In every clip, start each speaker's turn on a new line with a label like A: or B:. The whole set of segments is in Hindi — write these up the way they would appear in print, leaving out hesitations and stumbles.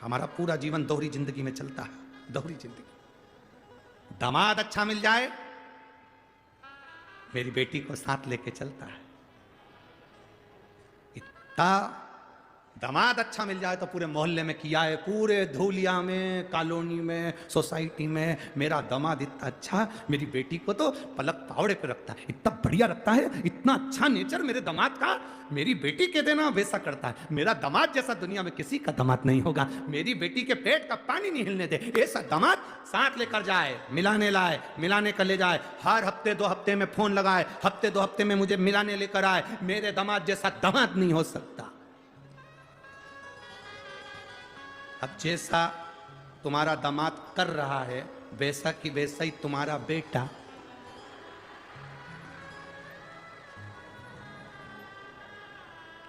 A: हमारा पूरा जीवन दोहरी जिंदगी में चलता है, दोहरी जिंदगी। दामाद अच्छा मिल जाए, मेरी बेटी को साथ लेके चलता है। इतना दामाद अच्छा मिल जाए तो पूरे मोहल्ले में किया है, पूरे धूलिया में, कॉलोनी में, सोसाइटी में, मेरा दामाद इतना अच्छा, मेरी बेटी को तो पलक पावड़े पे रखता है, इतना बढ़िया रखता है, इतना अच्छा नेचर मेरे दामाद का, मेरी बेटी के देना वैसा करता है। मेरा दामाद जैसा दुनिया में किसी का दामाद नहीं होगा, मेरी बेटी के पेट का पानी नहीं हिलने दे, ऐसा दामाद साथ लेकर जाए, मिलाने लाए, मिलाने कर ले जाए, हर हफ्ते 2 हफ्ते में फोन लगाए, हफ्ते 2 हफ्ते में मुझे मिलाने लेकर आए। मेरे दामाद जैसा दामाद नहीं हो सकता। अब जैसा तुम्हारा दामाद कर रहा है वैसा कि वैसा ही तुम्हारा बेटा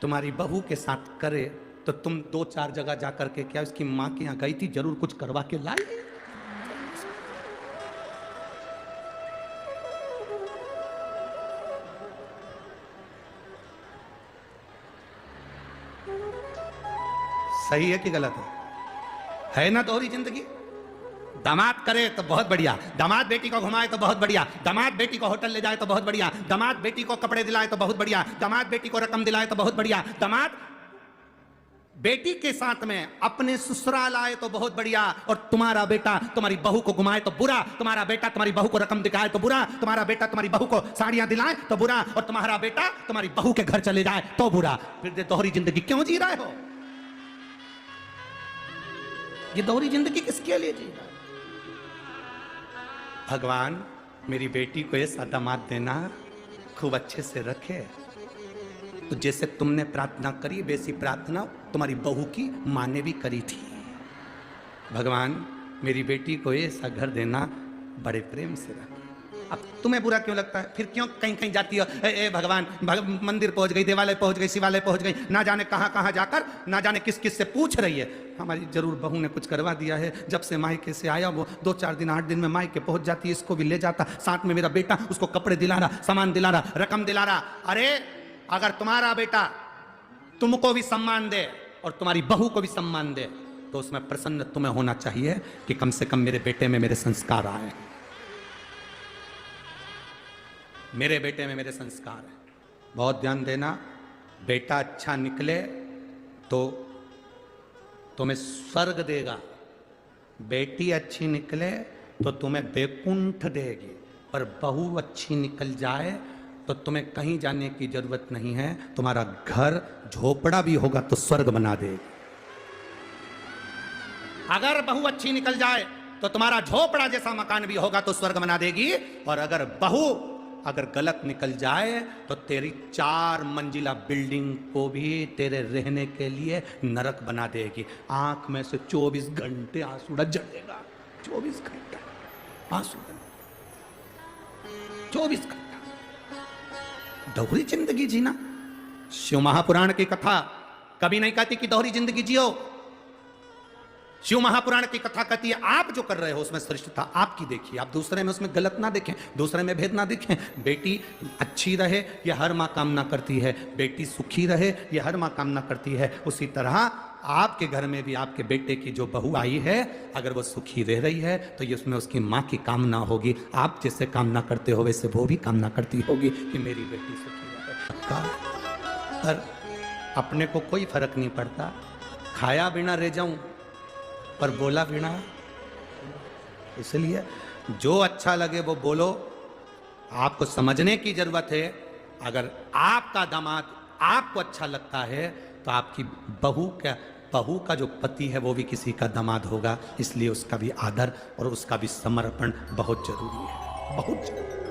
A: तुम्हारी बहू के साथ करे तो तुम 2-4 जगह जाकर के, क्या उसकी मां के यहां गई थी, जरूर कुछ करवा के लाई। सही है कि गलत है ना दोहरी जिंदगी? दामाद करे तो बहुत बढ़िया, दामाद बेटी को घुमाए तो बहुत बढ़िया, दामाद बेटी को होटल ले जाए तो बहुत बढ़िया, दामाद बेटी को कपड़े दिलाए तो बहुत बढ़िया, दामाद बेटी को रकम दिलाए तो बहुत बढ़िया, दामाद बेटी के साथ में अपने ससुराल आए तो बहुत बढ़िया, और तुम्हारा बेटा तुम्हारी बहू को घुमाए तो बुरा, तुम्हारा बेटा तुम्हारी बहू को रकम दिखाए तो बुरा, तुम्हारा बेटा तुम्हारी बहू को साड़ियां दिलाए तो बुरा, और तुम्हारा बेटा तुम्हारी बहू के घर चले जाए तो बुरा। फिर दोहरी जिंदगी क्यों जी रहे हो? ये दोहरी जिंदगी किसके लिए जी? भगवान मेरी बेटी को ऐसा दामाद देना, खूब अच्छे से रखे, तो जैसे तुमने प्रार्थना करी वैसी प्रार्थना तुम्हारी बहू की मां ने भी करी थी। भगवान मेरी बेटी को ऐसा घर देना, बड़े प्रेम से रखे। अब तुम्हें बुरा क्यों लगता है? फिर क्यों कहीं कहीं जाती हो? ए भगवान, मंदिर पहुंच गई, देवालय पहुंच गई, शिवालय पहुंच गई, ना जाने कहां कहां जाकर, ना जाने किस किस से पूछ रही है। हमारी जरूर बहू ने कुछ करवा दिया है, जब से मायके से आया वो 2-4 दिन 8 दिन में मायके पहुंच जाती है, इसको भी ले जाता, साथ में मेरा बेटा उसको कपड़े दिला रहा, सामान दिला रहा, रकम दिला रहा। अरे अगर तुम्हारा बेटा तुमको भी सम्मान दे और तुम्हारी बहू को भी सम्मान दे तो उसमें प्रसन्न तुम्हें होना चाहिए कि कम से कम मेरे बेटे में मेरे संस्कार आए, मेरे बेटे में मेरे संस्कार है। बहुत ध्यान देना, बेटा अच्छा निकले तो तुम्हें स्वर्ग देगा, बेटी अच्छी निकले तो तुम्हें बैकुंठ देगी, पर बहू अच्छी निकल जाए तो तुम्हें कहीं जाने की जरूरत नहीं है, तुम्हारा घर झोपड़ा भी होगा तो स्वर्ग बना देगी। अगर बहू अच्छी निकल जाए तो तुम्हारा झोपड़ा जैसा मकान भी होगा तो स्वर्ग बना देगी, और अगर बहू अगर गलत निकल जाए तो तेरी 4 मंजिला बिल्डिंग को भी तेरे रहने के लिए नरक बना देगी। आंख में से 24 घंटे आंसू झड़ेगा, 24 घंटा आंसू, 24 घंटा दोहरी जिंदगी जीना। शिव महापुराण की कथा कभी नहीं कहती कि दोहरी जिंदगी जियो। शिव महापुराण की कथा कहती है आप जो कर रहे हो उसमें श्रेष्ठता आपकी देखिए, आप दूसरे में उसमें गलत ना देखें, दूसरे में भेद ना देखें। बेटी अच्छी रहे ये हर माँ कामना करती है, बेटी सुखी रहे ये हर माँ कामना करती है। उसी तरह आपके घर में भी आपके बेटे की जो बहू आई है, अगर वो सुखी रह रही है तो ये उसमें उसकी माँ की कामना होगी। आप जैसे कामना करते हो वैसे वो भी कामना करती होगी कि मेरी बेटी सुखी रहे। पर अपने को कोई फर्क नहीं पड़ता, खाया बिना रह जाऊं पर बोला बिना। इसलिए जो अच्छा लगे वो बोलो, आपको समझने की जरूरत है। अगर आपका दामाद आपको अच्छा लगता है तो आपकी बहू का जो पति है वो भी किसी का दामाद होगा, इसलिए उसका भी आदर और उसका भी समर्पण बहुत जरूरी है, बहुत जरूरी।